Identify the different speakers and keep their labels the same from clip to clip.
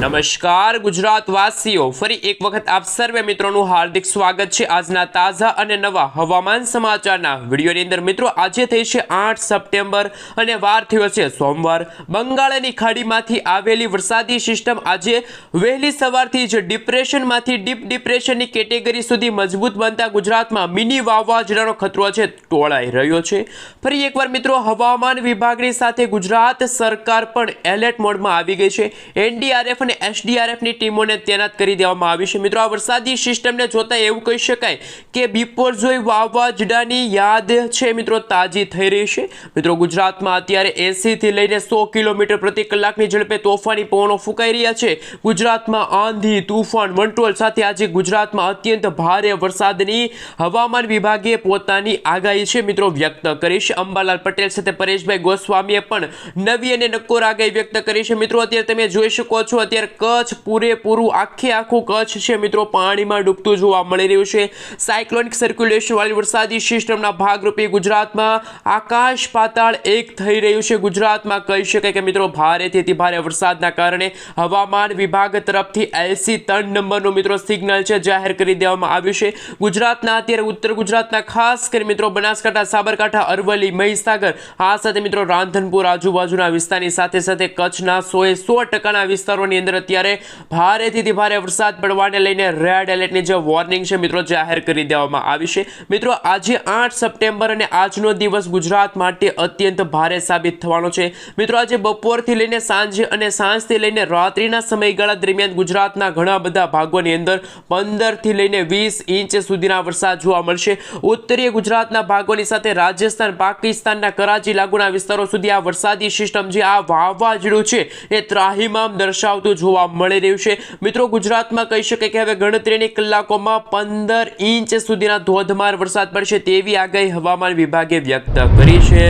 Speaker 1: નમસ્કાર ગુજરાતવાસીઓ, ફરી એક વખત આપ સર્વે મિત્રોનું હાર્દિક સ્વાગત છે આજના તાજા અને નવા હવામાન સમાચારના વિડીયોની અંદર। મિત્રો આજે થઈ છે 8 સપ્ટેમ્બર અને વાર થયો છે સોમવાર। બંગાળની ખાડીમાંથી આવેલી વરસાદી સિસ્ટમ આજે વહેલી સવારથી જ ડિપ્રેશનમાંથી ડીપ ડિપ્રેશનની કેટેગરી સુધી મજબૂત બનતા ગુજરાતમાં મિની વાવાઝોડાનો ખતરો છે ટોળાઈ રહ્યો છે। ફરી એકવાર મિત્રો હવામાન વિભાગની સાથે ગુજરાત સરકાર પણ એલર્ટ મોડમાં આવી ગઈ છે। એનડીઆરએફ અને એસડીઆરએફની ટીમોને તૈનાત કરી દેવામાં આવી છે। મિત્રો આ વરસાદી સિસ્ટમને જોતા એવું કહી શકાય કે બિપોરજોય વાવાઝોડાની યાદ છે મિત્રો તાજી થઈ રહી છે। મિત્રો ગુજરાતમાં અત્યારે 80 થી લઈને 100 કિલોમીટર પ્રતિ કલાકની ઝડપે તોફાની પવનો ફૂંકાઈ રહ્યા છે। ગુજરાતમાં આંધી તૂફાન વંટોળ સાથે આજે ગુજરાતમાં અત્યંત ભારે વરસાદની હવામાન વિભાગે પોતાની આગાહી છે મિત્રો વ્યક્ત કરી છે। અંબાલાલ પટેલ સાથે પરેશભાઈ ગોસ્વામીએ પણ નવી અને નક્કોર આગાહી વ્યક્ત કરી છે। મિત્રો અત્યારે તમે જોઈ શકો છો, અત્યારે કચ્છ પૂરેપૂરું આખું કચ્છ છે મિત્રો પાણીમાં ડૂબતું જોવા મળી રહ્યું છે। સાયક્લોનિક સર્ક્યુલેશન વાળી વરસાદી સિસ્ટમના ભાગરૂપે ગુજરાતમાં આકાશ પાતાળ એક થઈ રહ્યું છે। ગુજરાતમાં કહી શકાય કે મિત્રો ભારેથી અતિ ભારે વરસાદના કારણે હવામાન વિભાગ તરફથી LC 3 નંબરનું મિત્રો સિગ્નલ છે જાહેર કરી દેવામાં આવ્યું છે। ગુજરાતના અત્યારે ઉત્તર ગુજરાતના ખાસ કરી મિત્રો બનાસકાંઠા, સાબરકાંઠા, અરવલ્લી, મહીસાગર, આ સાથે મિત્રો રાંધનપુર આજુબાજુના વિસ્તારની સાથે કચ્છના 100% વિસ્તારોની અંદર અત્યારે ભારેથી ભારે વરસાદ પડવાને લઈને રેડ એલર્ટની જે વોર્નિંગ છે મિત્રો જાહેર કરી દેવામાં આવી છે। મિત્રો આજે 8 સપ્ટેમ્બર અને આજનો દિવસ ગુજરાત માટે અત્યંત ભારે સાબિત થવાનો છે। મિત્રો આજે બપોરથી લઈને સાંજે અને સાંજથી લઈને રાત્રિના સમયગાળા દરમિયાન ગુજરાતના ઘણા બધા ભાગોની અંદર 15 થી લઈને 20 ઇંચ સુધીના વરસાદ જોવા મળશે। ઉત્તરીય ગુજરાતના ભાગોની સાથે રાજસ્થાન, પાકિસ્તાનના કરાચી લાગુના વિસ્તારો સુધી આ વરસાદી સિસ્ટમ જે આ વાવાઝોડું છે એ ત્રાહિમામ દર્શાવતું જોવા મળી રહ્યું છે। મિત્રો ગુજરાતમાં કહી શકાય કે હવે ગણતરીની કલાકોમાં 15 ઇંચ સુધીના ધોધમાર વરસાદ પડશે તેવી આગાહી હવામાન વિભાગે વ્યક્ત કરી છે।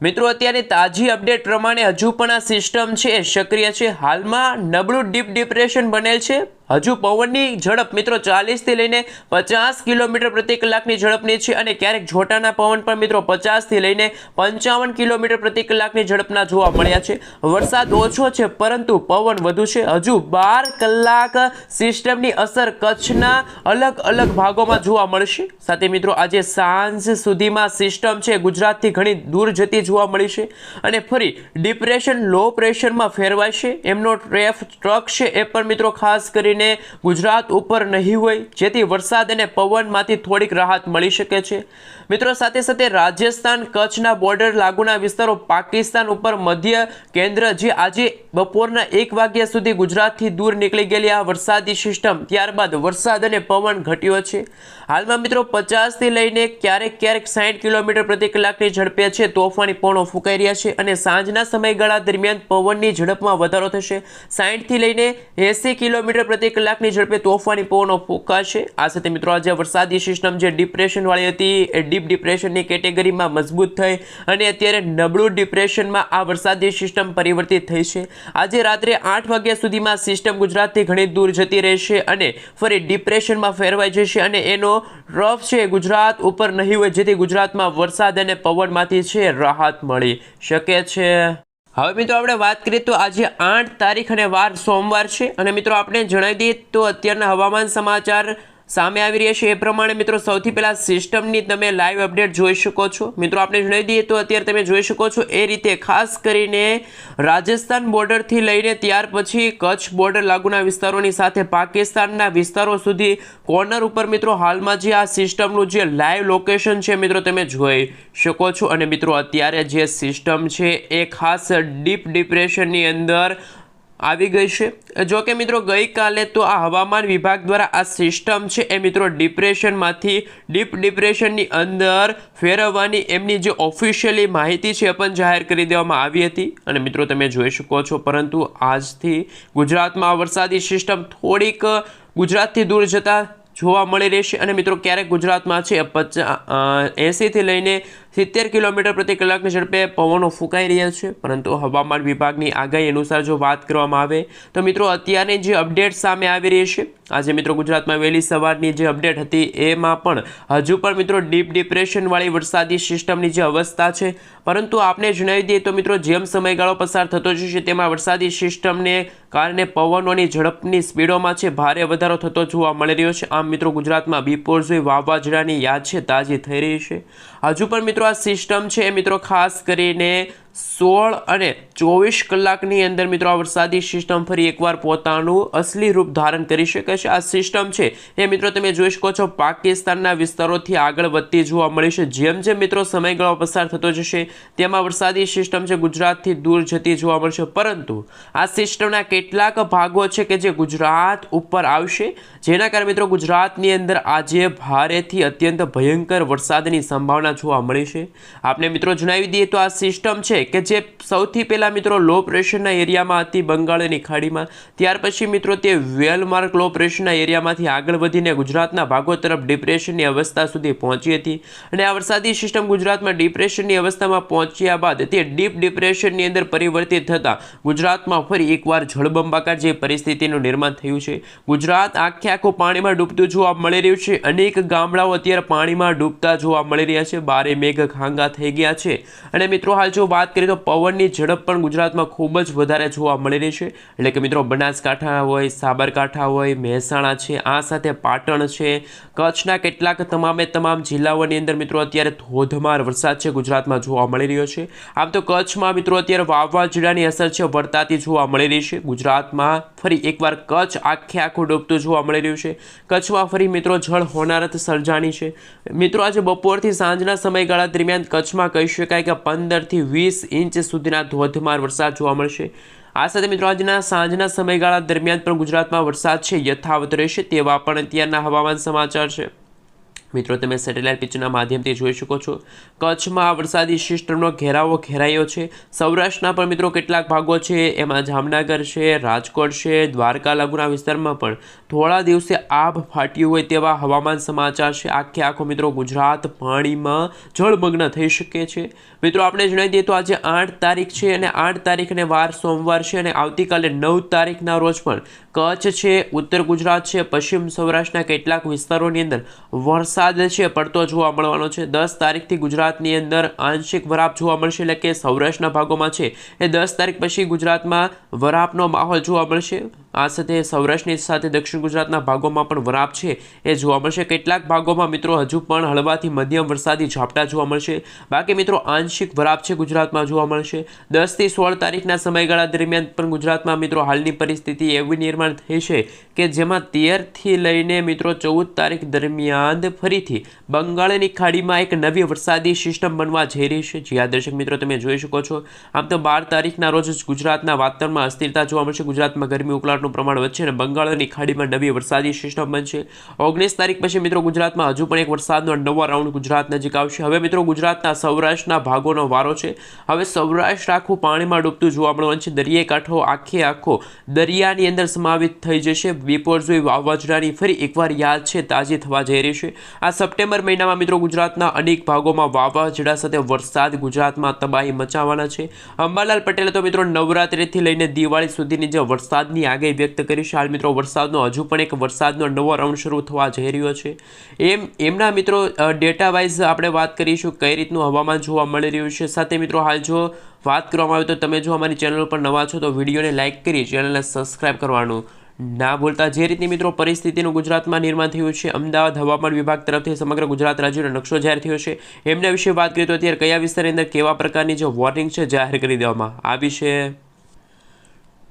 Speaker 1: મિત્રો અત્યારે તાજી અપડેટ પ્રમાણે હજુ પણ આ સિસ્ટમ છે સક્રિય છે। હાલમાં નબળું ડીપ ડિપ્રેશન બનેલ છે। હજુ પવનની ઝડપ મિત્રો 40 થી લઈને 50 કિલોમીટર પ્રતિ કલાકની ઝડપની છે અને ક્યારેક જોટાના પવન પણ મિત્રો 50 થી લઈને 55 કિલોમીટર પ્રતિ કલાકની ઝડપના જોવા મળ્યા છે। વરસાદ ઓછો છે પરંતુ પવન વધુ છે। હજુ 12 કલાક સિસ્ટમની અસર કચ્છના અલગ ભાગોમાં જોવા મળશે। સાથે મિત્રો આજે સાંજ સુધીમાં સિસ્ટમ છે ગુજરાતથી ઘણી દૂર જતી જોવા મળી છે અને ફરી ડિપ્રેશન લો પ્રેશરમાં ફેરવાશે। એમનો ટ્રક છે એ પણ મિત્રો ખાસ કરીને ગુજરાત ઉપર નહીં હોય જેથી વરસાદ અને પવનમાંથી થોડીક રાહત મળી શકે છે। મિત્રો સાથે રાજસ્થાન કચ્છના બોર્ડર લાગુના વિસ્તારો પાકિસ્તાન ઉપર મધ્ય કેન્દ્ર જે આજે બપોરના 1 વાગ્યા સુધી ગુજરાતથી દૂર નીકળી ગયેલી આ વરસાદી સિસ્ટમ ત્યારબાદ વરસાદ અને પવન ઘટ્યો છે। હાલમાં મિત્રો 50 થી લઈને ક્યારેક 60 કિલોમીટર પ્રતિ કલાકની ઝડપે છે તોફાની પવનો ફૂંકાઈ રહ્યા છે અને સાંજના સમયગાળા દરમિયાન પવનની ઝડપમાં વધારો થશે। 60 થી લઈને 80 કિલોમીટર પ્રતિ કલાકની ઝડપે તોફાની પવનો ફૂંકાશે। આ સાથે મિત્રો આજે વરસાદી સિસ્ટમ જે ડિપ્રેશન વાળી હતી એ ડીપ ડિપ્રેશનની કેટેગરીમાં મજબૂત થઈ અને અત્યારે નબળું ડિપ્રેશનમાં આ વરસાદી સિસ્ટમ પરિવર્તિત થઈ છે। આજે રાત્રે 8 વાગ્યા સુધીમાં સિસ્ટમ ગુજરાતથી ઘણી દૂર જતી રહેશે અને ફરી ડિપ્રેશનમાં ફેરવાઈ જશે અને એનો રફ છે ગુજરાત ઉપર નહીં હોય જેથી ગુજરાતમાં વરસાદ અને પવનમાંથી છે રાહત મળી શકે છે। હવે મિત્રો આપણે વાત કરીએ તો આજે 8 તારીખ અને વાર સોમવાર છે અને મિત્રો આપણે જણાવી દઈએ તો અત્યારના હવામાન સમાચાર સામે આવી રહ્યા છે એ પ્રમાણે મિત્રો સૌથી પહેલા સિસ્ટમની તમે લાઈવ અપડેટ જોઈ શકો છો। મિત્રો આપણે જણાવી દઈએ તો અત્યારે તમે જોઈ શકો છો એ રીતે ખાસ કરીને રાજસ્થાન બોર્ડરથી લઈને ત્યાર પછી કચ્છ બોર્ડર લાગુના વિસ્તારોની સાથે પાકિસ્તાનના વિસ્તારો સુધી કોર્નર ઉપર મિત્રો હાલમાં જે આ સિસ્ટમનું જે લાઈવ લોકેશન છે મિત્રો તમે જોઈ શકો છો અને મિત્રો અત્યારે જે સિસ્ટમ છે એ ખાસ ડીપ ડિપ્રેશનની અંદર આવી ગઈ છે। જો કે મિત્રો ગઈકાલે તો આ હવામાન વિભાગ દ્વારા આ સિસ્ટમ છે એ મિત્રો ડિપ્રેશનમાંથી ડીપ ડિપ્રેશનની અંદર ફેરવવાની એમની જે ઓફિશિયલી માહિતી છે એ પણ જાહેર કરી દેવામાં આવી હતી અને મિત્રો તમે જોઈ શકો છો પરંતુ આજથી ગુજરાતમાં વરસાદી સિસ્ટમ થોડીક ગુજરાતથી દૂર જતા જોવા મળી રહેશે અને મિત્રો ક્યારેક ગુજરાતમાં છે 80 થી લઈને 70 કિલોમીટર પ્રતિ કલાકની ઝડપે પવનો ફૂંકાઈ રહ્યા છે। પરંતુ હવામાન વિભાગની આગાહી અનુસાર જો વાત કરવામાં આવે તો મિત્રો અત્યારની જે અપડેટ સામે આવી રહી છે, આજે મિત્રો ગુજરાતમાં વહેલી સવારની જે અપડેટ હતી એમાં પણ હજુ પણ મિત્રો ડીપ ડિપ્રેશનવાળી વરસાદી સિસ્ટમની જે અવસ્થા છે, પરંતુ આપને જણાવી દઈએ તો મિત્રો જેમ સમયગાળો પસાર થતો જશે તેમાં વરસાદી સિસ્ટમને કારણે પવનોની ઝડપની સ્પીડોમાં છે ભારે વધારો થતો જોવા મળી રહ્યો છે। આમ મિત્રો ગુજરાતમાં બિપોરજોઈ વાવાઝોડાની યાદ છે તાજી થઈ રહી છે। હજુ પણ મિત્રો આ સિસ્ટમ છે એ મિત્રો ખાસ કરીને 16 અને 24 કલાકની અંદર મિત્રો આ વરસાદી સિસ્ટમ ફરી એકવાર પોતાનું અસલી રૂપ ધારણ કરી શકે છે। આ સિસ્ટમ છે એ મિત્રો તમે જોઈ શકો છો પાકિસ્તાનના વિસ્તારોથી આગળ વધતી જોવા મળી છે। જેમ જેમ મિત્રો સમયગાળો પસાર થતો જશે તેમાં વરસાદી સિસ્ટમ છે ગુજરાતથી દૂર જતી જોવા મળશે, પરંતુ આ સિસ્ટમના કેટલાક ભાગો છે કે જે ગુજરાત ઉપર આવશે, જેના કારણે મિત્રો ગુજરાતની અંદર આજે ભારેથી અત્યંત ભયંકર વરસાદની સંભાવના જોવા મળી છે। આપને મિત્રો જણાવી દઈએ તો આ સિસ્ટમ છે કે જે સૌથી પહેલાં મિત્રો લો પ્રેશરના એરિયામાં હતી બંગાળની ખાડીમાં, ત્યાર પછી મિત્રો તે વેલમાર્ક લો પ્રેશરના એરિયામાંથી આગળ વધીને ગુજરાતના ભાગો તરફ ડિપ્રેશનની અવસ્થા સુધી પહોંચી હતી અને આ વરસાદી સિસ્ટમ ગુજરાતમાં ડિપ્રેશનની અવસ્થામાં પહોંચ્યા બાદ તે ડીપ ડિપ્રેશનની અંદર પરિવર્તિત થતાં ગુજરાતમાં ફરી એકવાર જળબંબાકાર જે પરિસ્થિતિનું નિર્માણ થયું છે। ગુજરાત આખે આખું પાણીમાં ડૂબતું જોવા મળી રહ્યું છે। અનેક ગામડાઓ અત્યારે પાણીમાં ડૂબતા જોવા મળી રહ્યા છે, બારે મેઘ ખાંગા થઈ ગયા છે અને મિત્રો હાલ જો વાત કરીએ તો પવનની ઝડપ પણ ગુજરાતમાં ખૂબ જ વધારે જોવા મળી રહી છે। એટલે કે મિત્રો બનાસકાંઠા હોય, સાબરકાંઠા હોય, મહેસાણા છે, આ સાથે પાટણ છે, કચ્છના કેટલાક તમામ જિલ્લાઓની અંદર મિત્રો અત્યારે ધોધમાર વરસાદ છે ગુજરાતમાં જોવા મળી રહ્યો છે। આમ તો કચ્છમાં મિત્રો અત્યારે વાવાઝોડાની અસર છે વર્તાતી જોવા મળી રહી છે। ગુજરાતમાં ફરી એકવાર કચ્છ આખે આખું ડૂબતું જોવા મળી રહ્યું છે। કચ્છમાં ફરી મિત્રો જળ હોનારત સર્જાણી છે। મિત્રો આજે બપોરથી સાંજના સમયગાળા દરમિયાન કચ્છમાં કહી શકાય કે 15 થી 20 ઇંચ સુધીના ધોધમાર વરસાદ જોવા મળશે। આ સાથે મિત્રો આજના સાંજના સમયગાળા દરમિયાન પણ ગુજરાતમાં વરસાદ છે યથાવત રહેશે તેવા પણ અત્યારના હવામાન સમાચાર છે। મિત્રો તમે સેટેલાઇટ પિક્ચરના માધ્યમથી જોઈ શકો છો કચ્છમાં આ વરસાદી સિસ્ટમનો ઘેરાવો ઘેરાયો છે। સૌરાષ્ટ્રના પણ મિત્રો કેટલાક ભાગો છે એમાં જામનગર છે, રાજકોટ છે, દ્વારકા લાગુના વિસ્તારમાં પણ થોડા દિવસે આભ ફાટ્યું હોય તેવા હવામાન સમાચાર છે। આખે આખો મિત્રો ગુજરાત પાણીમાં જળમગ્ન થઈ શકે છે। મિત્રો આપણે જણાવી દઈએ તો આજે 8 તારીખ છે અને 8 તારીખને વાર સોમવાર છે અને આવતીકાલે 9 તારીખના રોજ પણ કચ્છ છે, ઉત્તર ગુજરાત છે, પશ્ચિમ સૌરાષ્ટ્રના કેટલાક વિસ્તારોની અંદર વરસાદ છે પડતો જોવા મળવાનો છે। 10 તારીખથી ગુજરાતની અંદર આંશિક વરાપ જોવા મળશે, એટલે કે સૌરાષ્ટ્રના ભાગોમાં છે એ 10 તારીખ પછી ગુજરાતમાં વરાપનો માહોલ જોવા મળશે। આ સાથે સૌરાષ્ટ્રની સાથે દક્ષિણ ગુજરાતના ભાગોમાં પણ વરાપ છે એ જોવા મળશે। કેટલાક ભાગોમાં મિત્રો હજુ પણ હળવાથી મધ્યમ વરસાદી ઝાપટા જોવા મળશે, બાકી મિત્રો આંશિક વરાપ છે ગુજરાતમાં જોવા મળશે। 10 થી 16 તારીખના સમયગાળા દરમિયાન પણ ગુજરાતમાં મિત્રો હાલની પરિસ્થિતિ એવી નિર્માણ થઈ છે કે જેમાં 13 થી લઈને મિત્રો 14 તારીખ દરમિયાન ફરીથી બંગાળની ખાડીમાં એક નવી વરસાદી સિસ્ટમ બનવા જઈ રહી છે। જ્યાં દર્શક મિત્રો તમે જોઈ શકો છો આમ તો 12 તારીખના રોજ ગુજરાતના વાતાવરણમાં અસ્થિરતા જોવા મળશે, ગુજરાતમાં ગરમી ઉકળાટનું પ્રમાણ વધશે અને બંગાળની ખાડીમાં નવી વરસાદી સિસ્ટમ બનશે। 19 તારીખ પછી મિત્રો ગુજરાતમાં હજુ પણ એક વરસાદનો નવો રાઉન્ડ ગુજરાત નજીક આવશે। હવે મિત્રો ગુજરાતના સૌરાષ્ટ્રના ભાગોનો વારો છે। હવે સૌરાષ્ટ્ર આખું પાણીમાં ડૂબતું જોવા મળવાનું છે। દરિયાઈ કાંઠો આખે આખો દરિયાની અંદર સમાવિત થઈ જશે। બિપોરજોઈ વાવાઝોડાની ફરી એકવાર યાદ છે તાજી થવા જઈ રહી છે। આ સપ્ટેમ્બર મહિનામાં મિત્રો ગુજરાતના અનેક ભાગોમાં વાવાઝોડા સાથે વરસાદ ગુજરાતમાં તબાહી મચાવવાના છે। અંબાલાલ પટેલે તો મિત્રો નવરાત્રિથી લઈને દિવાળી સુધીની જે વરસાદની આગાહી વ્યક્ત કરી છે। હાલ મિત્રો વરસાદનો હજુ પણ એક વરસાદનો નવો રાઉન્ડ શરૂ થવા જઈ રહ્યો છે। એમના મિત્રો ડેટા વાઇઝ આપણે વાત કરીશું કઈ રીતનું હવામાન જોવા મળી રહ્યું છે। સાથે મિત્રો હાલ જો વાત કરવામાં આવે તો તમે જો અમારી ચેનલ પર નવા છો તો વિડીયોને લાઇક કરી ચેનલને સબસ્ક્રાઇબ કરવાનું ના ભૂલતા। જે રીતની મિત્રો પરિસ્થિતિનું ગુજરાતમાં નિર્માણ થયું છે, અમદાવાદ હવામાન વિભાગ તરફથી સમગ્ર ગુજરાત રાજ્યનો નકશો જાહેર થયો છે। એમના વિશે વાત કરીએ તો અત્યારે કયા વિસ્તારની અંદર કેવા પ્રકારની જે વોર્નિંગ છે જાહેર કરી દેવામાં આવી છે।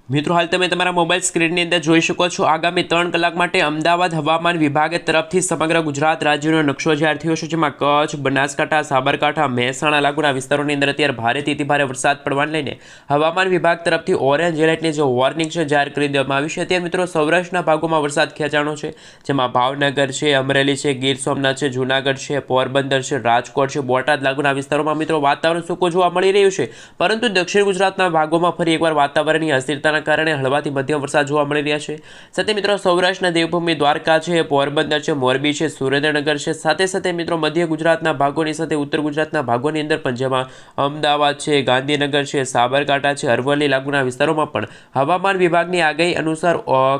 Speaker 1: મિત્રો હાલ તમે તમારા મોબાઈલ સ્ક્રીનની અંદર જોઈ શકો છો આગામી 3 કલાક માટે અમદાવાદ હવામાન વિભાગ તરફથી સમગ્ર ગુજરાત રાજ્યનો નકશો જાહેર થયો છે, જેમાં કચ્છ, બનાસકાંઠા, સાબરકાંઠા, મહેસાણા લાગુના વિસ્તારોની અંદર અત્યારે ભારેથી અતિભારે વરસાદ પડવાને લઈને હવામાન વિભાગ તરફથી ઓરેન્જ એલર્ટની જે વોર્નિંગ છે જાહેર કરી દેવામાં આવી છે। અત્યારે મિત્રો સૌરાષ્ટ્રના ભાગોમાં વરસાદ ખેંચાણો છે, જેમાં ભાવનગર છે, અમરેલી છે, ગીર સોમનાથ છે, જૂનાગઢ છે, પોરબંદર છે, રાજકોટ છે, બોટાદ લાગુના વિસ્તારોમાં મિત્રો વાતાવરણ સૂકું જોવા મળી રહ્યું છે, પરંતુ દક્ષિણ ગુજરાતના ભાગોમાં ફરી એકવાર વાતાવરણની અસ્થિરતાના વાવાઝોડાના કારણે હળવાથી મધ્યમ વરસાદ જોવા મળી રહ્યા છે. સાથે મિત્રો સૌરાષ્ટ્રના દેવભૂમિ દ્વારકા છે, પોરબંદર છે, મોરબી છે, સુરેન્દ્રનગર છે, સાથે મિત્રો મધ્ય ગુજરાતના ભાગોની સાથે ઉત્તર ગુજરાતના ભાગોની અંદર પણ જેમાં અમદાવાદ છે, ગાંધીનગર છે, સાબરકાંઠા છે, અરવલ્લી લાગુના વિસ્તારોમાં પણ હવામાન વિભાગની આગાહી અનુસાર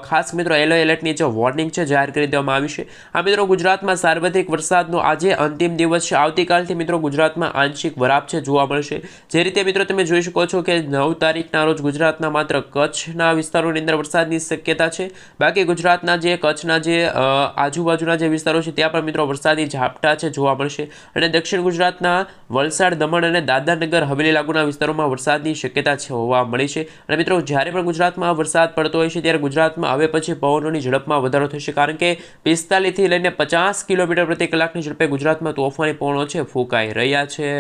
Speaker 1: ખાસ મિત્રો યલો એલર્ટની જે વોર્નિંગ છે જાહેર કરી દેવામાં આવી છે. આ મિત્રો ગુજરાતમાં સાર્વત્રિક વરસાદનો આજે અંતિમ દિવસ છે. આવતીકાલથી મિત્રો ગુજરાતમાં આંશિક વરાપ છે જોવા મળશે. જે રીતે મિત્રો તમે જોઈ શકો છો કે 9 તારીખના રોજ ગુજરાતના માત્ર કચ્છના વિસ્તારોની અંદર વરસાદની શક્યતા છે. બાકી ગુજરાતના જે કચ્છના જે આજુબાજુના જે વિસ્તારો છે ત્યાં પણ મિત્રો વરસાદી ઝાપટા છે જોવા મળશે. અને દક્ષિણ ગુજરાતના વલસાડ, દમણ અને દાદરાનગર હવેલી લાગુના વિસ્તારોમાં વરસાદની શક્યતા છે હોવા મળી છે. અને મિત્રો જ્યારે પણ ગુજરાતમાં વરસાદ પડતો હોય છે ત્યારે ગુજરાતમાં હવે પછી પવનોની ઝડપમાં વધારો થશે, કારણ કે 45 થી લઈને 50 કિલોમીટર પ્રતિ કલાકની ઝડપે ગુજરાતમાં તોફાની પવનો છે ફૂંકાઈ રહ્યા છે.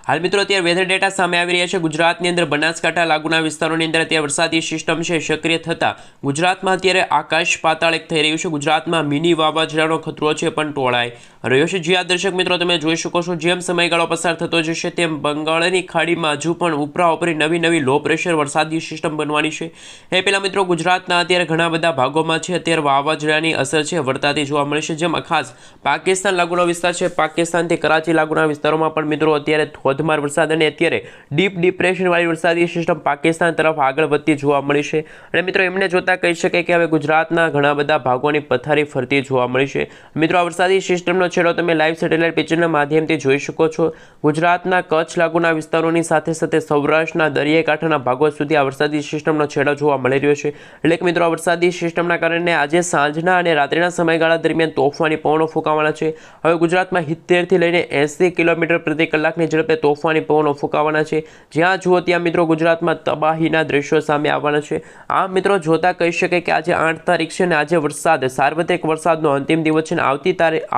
Speaker 1: હાલ મિત્રો અત્યારે વેધર ડેટા સામે આવી રહ્યા છે. ગુજરાતની અંદર બનાસકાંઠા લાગુના વિસ્તારોની અંદર અત્યારે વરસાદી સિસ્ટમ છે સક્રિય થતાં ગુજરાતમાં અત્યારે આકાશ પાતાળ એક થઈ રહ્યું છે. ગુજરાતમાં મિની વાવાઝોડાનો ખતરો છે પણ ટોળાઈ રહ્યો છે. જ્યાં દર્શક મિત્રો તમે જોઈ શકો છો જેમ સમયગાળો પસાર થતો જશે તેમ બંગાળની ખાડીમાં હજુ પણ ઉપરી નવી લો પ્રેશર વરસાદી સિસ્ટમ બનવાની છે. એ પહેલાં મિત્રો ગુજરાતના અત્યારે ઘણા બધા ભાગોમાં છે અત્યારે વાવાઝોડાની અસર છે વર્તાતી જોવા મળે છે. જેમાં ખાસ પાકિસ્તાન લાગુનો વિસ્તાર છે, પાકિસ્તાનથી કરાચી લાગુના વિસ્તારોમાં પણ મિત્રો અત્યારે ધોધમાર વરસાદ અને અત્યારે ડીપ ડિપ્રેશનવાળી વરસાદી સિસ્ટમ પાકિસ્તાન તરફ આગળ વધતી જોવા મળી છે. અને મિત્રો એમને જોતા કહી શકાય કે હવે ગુજરાતના ઘણા બધા ભાગોની પથારી ફરતી જોવા મળી છે. મિત્રો આ વરસાદી સિસ્ટમનો છેડો તમે લાઈવ સેટેલાઇટ પિક્ચરના માધ્યમથી જોઈ શકો છો. ગુજરાતના કચ્છ લાગુના વિસ્તારોની સાથે સૌરાષ્ટ્રના દરિયાઈ કાંઠાના ભાગો સુધી આ વરસાદી સિસ્ટમનો છેડો જોવા મળી રહ્યો છે. એટલે કે મિત્રો આ વરસાદી સિસ્ટમના કારણે આજે સાંજના અને રાત્રિના સમયગાળા દરમિયાન તોફાની પવનો ફૂંકાવાના છે. હવે ગુજરાતમાં 70 થી લઈને 80 કિલોમીટર પ્રતિ કલાકની ઝડપે તોફાની પવનો ફૂંકાવાના છે. જ્યાં જુઓ ત્યાં મિત્રો ગુજરાતમાં તબાહીના દ્રશ્યો સામે આવવાના છે. આ મિત્રો જોતા કહી શકાય કે આજે 8 તારીખ છે અને આજે વરસાદ સાર્વત્રિક વરસાદનો અંતિમ દિવસ છે.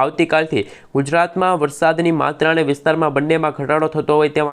Speaker 1: આવતીકાલથી ગુજરાતમાં વરસાદની માત્રા અને વિસ્તારમાં બંનેમાં ઘટાડો થતો હોય તેમ